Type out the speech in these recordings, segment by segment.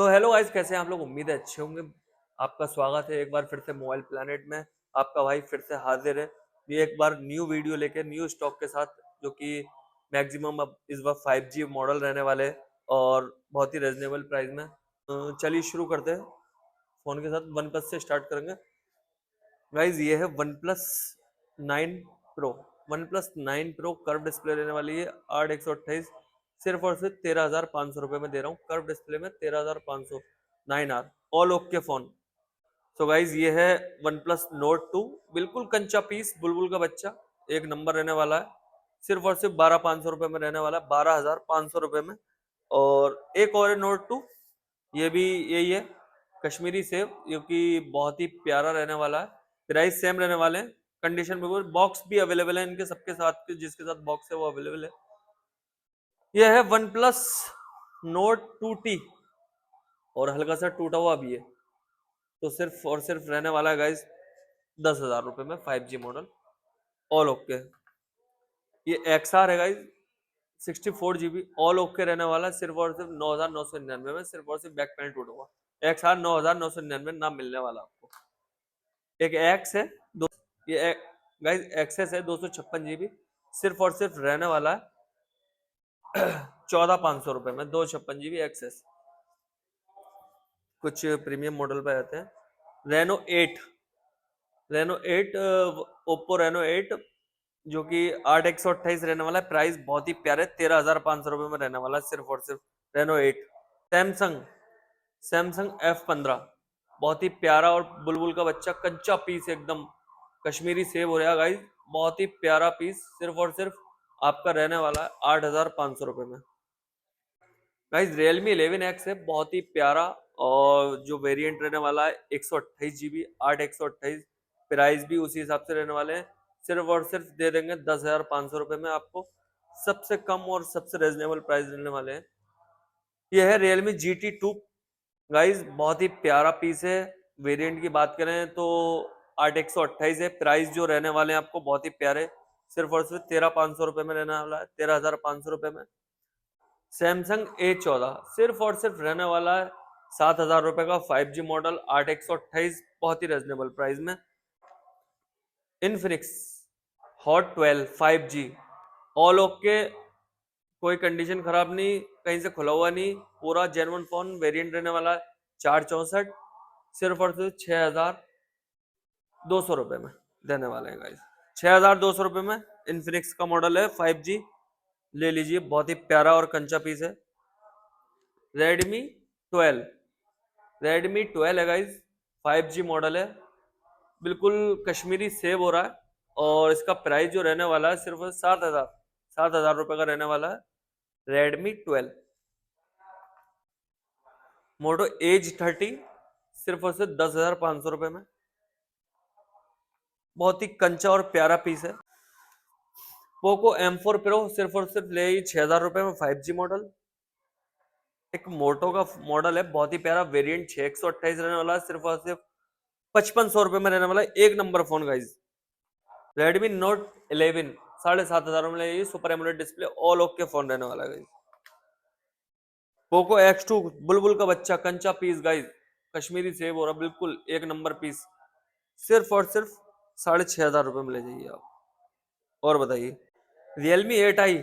So hello guys, कैसे हैं आप लोग। उम्मीद है अच्छे होंगे। आपका स्वागत है एक बार फिर से मोबाइल प्लैनेट में। आपका भाई फिर से हाजिर है ये एक बार न्यू वीडियो लेके न्यू स्टॉक के साथ, जो कि मैक्सिमम अब इस बार 5G मॉडल रहने वाले हैं और बहुत ही रिजनेबल प्राइस में। चलिए शुरू करते हैं। फोन के साथ वन प्लस से स्टार्ट करेंगे। गाइस ये है one plus 9 pro. One plus 9 pro curve display रहने वाली है 8/128। सिर्फ और सिर्फ 13,500 रुपये में दे रहा हूँ। कर्व डिस्प्ले में 13,500। 9R all okay phone. So guys ये है वन प्लस नोट 2। बिल्कुल कंचा पीस, बुलबुल का बच्चा, एक नंबर रहने वाला है। सिर्फ और सिर्फ 12,500 रुपये में रहने वाला है, 12,500 रुपये में। और एक और है नोट 2, ये भी यही है, कश्मीरी सेब, जो कि बहुत ही प्यारा रहने वाला है। प्राइस सेम रहने वाले हैं। कंडीशन बिल्कुल, बॉक्स भी अवेलेबल है इनके सबके साथ के, जिसके साथ बॉक्स है वो अवेलेबल है। यह है वन प्लस नोट 2T, और हल्का सा टूटा हुआ भी है। तो सिर्फ और सिर्फ रहने वाला है गाइज 10,000 रुपये में 5G मॉडल ऑल ओके। ये XR है गाइज, 64 GB ऑल ओके रहने वाला है। सिर्फ और सिर्फ 9,999 में। सिर्फ और सिर्फ बैक पैनल टूटा हुआ। XR 9,999 नाम मिलने वाला आपको। एक एक्स है दो, ये गाइज एक्सेस है 256 GB। सिर्फ और सिर्फ रहने वाला है 14,500 रुपये में 256 GB एक्सेस। कुछ प्रीमियम मॉडल पे आते हैं। रेनो 8 ओप्पो रेनो 8, जो कि 8/128 रहने वाला है। प्राइस बहुत ही प्यारे 13,500 रुपये में रहने वाला है, सिर्फ और सिर्फ रेनो 8। सैमसंग सैमसंग F15, बहुत ही प्यारा और बुलबुल का बच्चा, कच्चा पीस एकदम कश्मीरी सेब हो रहा गाइस। बहुत ही प्यारा पीस, सिर्फ और सिर्फ आपका रहने वाला है 8,500 रुपये में। गाइस Realme 11X है, बहुत ही प्यारा। और जो वेरिएंट रहने वाला है 128 GB 8/128। प्राइस भी उसी हिसाब से रहने वाले हैं। सिर्फ और सिर्फ दे देंगे 10,500 रुपये में आपको। सबसे कम और सबसे रिजनेबल प्राइस रहने वाले हैं। यह है Realme GT2। गाइस बहुत ही प्यारा पीस है। वेरिएंट की बात करें तो 8/128 है। प्राइस जो रहने वाले हैं आपको बहुत ही प्यारे, सिर्फ और सिर्फ 13,500 रुपये में रहने वाला है, 13,500 रुपये में। सैमसंग A14 सिर्फ और सिर्फ रहने वाला है 7,000 रुपये का 5G मॉडल 8/128, बहुत ही रिजनेबल प्राइस में। Infinix hot 12 5G all okay, कोई कंडीशन खराब नहीं, कहीं से खुला हुआ नहीं, पूरा जेन्युइन फोन। वेरिएंट रहने वाला है 464। सिर्फ और सिर्फ 6,200 रुपये में देने वाले हैं गाइस। 6,200 रुपये में इन्फिनिक्स का मॉडल है 5G, ले लीजिए। बहुत ही प्यारा और कंचा पीस है। रेडमी 12 है गाइज, 5G मॉडल है। बिल्कुल कश्मीरी सेब हो रहा है। और इसका प्राइस जो रहने वाला है सिर्फ 7,000 रुपये का रहने वाला है। Redmi 12 मोटो एज 30, सिर्फ और सिर्फ 10,500 रुपये में। बहुत ही कंचा और प्यारा पीस है। पोको M4 Pro सिर्फ और सिर्फ ले 6,000 रुपये में 5G मॉडल। एक मोटो का मॉडल है, बहुत ही प्यारा। वेरिएंट 6/128 रहने वाला है, सिर्फ और सिर्फ 5,500 रुपये में रहने वाला है। एक number phone guys. Redmi Note 11 7,500 में ये super AMOLED display all okay phone रहने वाला है गाइज। पोको X2 बुलबुल का बच्चा, कंचा पीस गाइज, कश्मीरी सेब हो रहा, बिल्कुल एक नंबर पीस। सिर्फ और सिर्फ 6,500 रुपये में ले जाइए आप। और बताइए। Realme 8i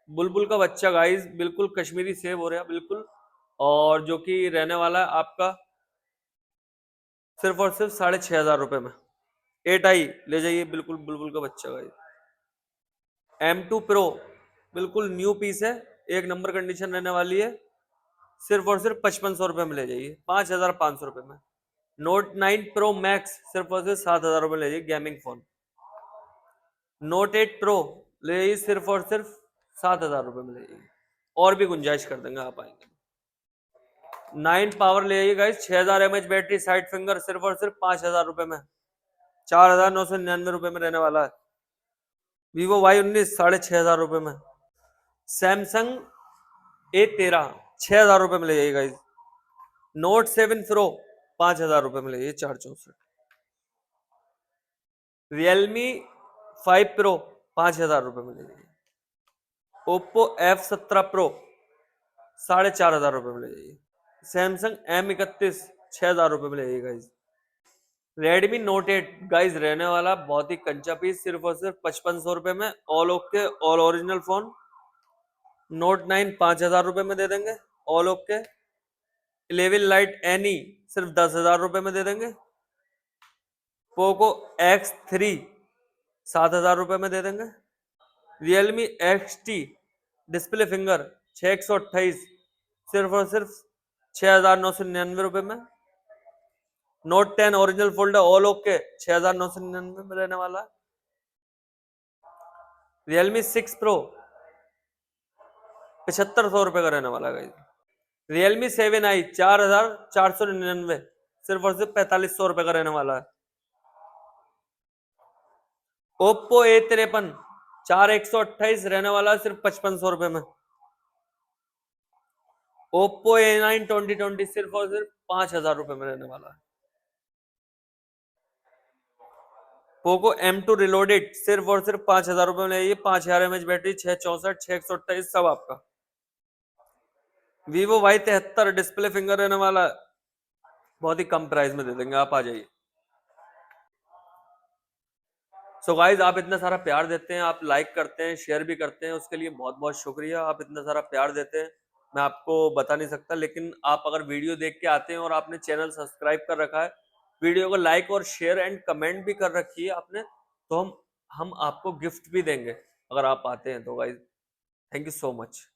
बुलबुल का बच्चा गाइज, बिल्कुल कश्मीरी सेब हो रहा बिल्कुल। और जो कि रहने वाला है आपका सिर्फ और सिर्फ 6,500 रुपये में। 8i ले जाइए, बिल्कुल बुलबुल का बच्चा गाइज। M2 Pro बिल्कुल न्यू पीस है, एक नंबर कंडीशन रहने वाली है। सिर्फ और सिर्फ 5,500 रुपये में ले जाइए, 5,500 रुपये में। Note 9 Pro Max सिर्फ और सिर्फ 7,000 रुपये ले जाइए, गेमिंग फोन। Note 8 Pro ले जाइए, सिर्फ और सिर्फ 7,000 रुपये में ले जाइए। और भी गुंजाइश कर देंगे आप आएंगे। 9 पावर ले जाइए guys, 6,000 mAh battery, side finger, सिर्फ और सिर्फ 5,000 रुपये में। 4,999 में रहने वाला है। Vivo Y19 6,500 रुपये में। Samsung A13 6,000 रुपये में ले जाइए गाइस। Note 7 Pro 5,000 रुपये में ले जाइए, 464। Realme 5 Pro 5,000 रुपये में ले जाइए। Oppo F17 Pro 4,500 रुपये में ले जाइए। सैमसंग M31 6,000 रुपए में लगेगी गाइज। रेडमी नोट 8 गाइज रहने वाला बहुत ही कंचा पीस, सिर्फ और सिर्फ 5500 रुपए में, all okay all original phone. Note 9 5,000 रुपए में दे देंगे, ऑल ओके। 11 लाइट एनी सिर्फ 10,000 रुपए में दे देंगे। पोको X3 7,000 रुपए में दे देंगे। रियलमी XT डिस्प्ले फिंगर 6128 सिर्फ और सिर्फ 6,999 रुपए में। Note 10 original folder all okay 6,999 में रहने वाला। रियलमी 6 प्रो 7,500 रुपए का रहने वाला है। रियलमी 7i 4,499 सिर्फ और सिर्फ 4,500 रुपए का रहने वाला है। ओप्पो A53 4128 रहने वाला है सिर्फ 5,500 रुपए में। ओप्पो A9 2020 सिर्फ और सिर्फ 5,000 रुपए में रहने वाला है। पोको M2 रिलोडेड सिर्फ और सिर्फ 5,000 रुपए में है। 5,000 mAh बैटरी, 664 628 सब आपका। Vivo Y73 डिस्प्ले फिंगर रहने वाला, बहुत ही कम प्राइस में दे देंगे, आप आ जाइए। सो गाइज आप इतना सारा प्यार देते हैं, आप लाइक करते हैं, शेयर भी करते हैं, उसके लिए बहुत बहुत शुक्रिया। आप इतना सारा प्यार देते हैं, मैं आपको बता नहीं सकता। लेकिन आप अगर वीडियो देख के आते हैं और आपने चैनल सब्सक्राइब कर रखा है, वीडियो को लाइक और शेयर एंड कमेंट भी कर रखी है आपने, तो हम आपको गिफ्ट भी देंगे अगर आप आते हैं तो। Guys thank you so much.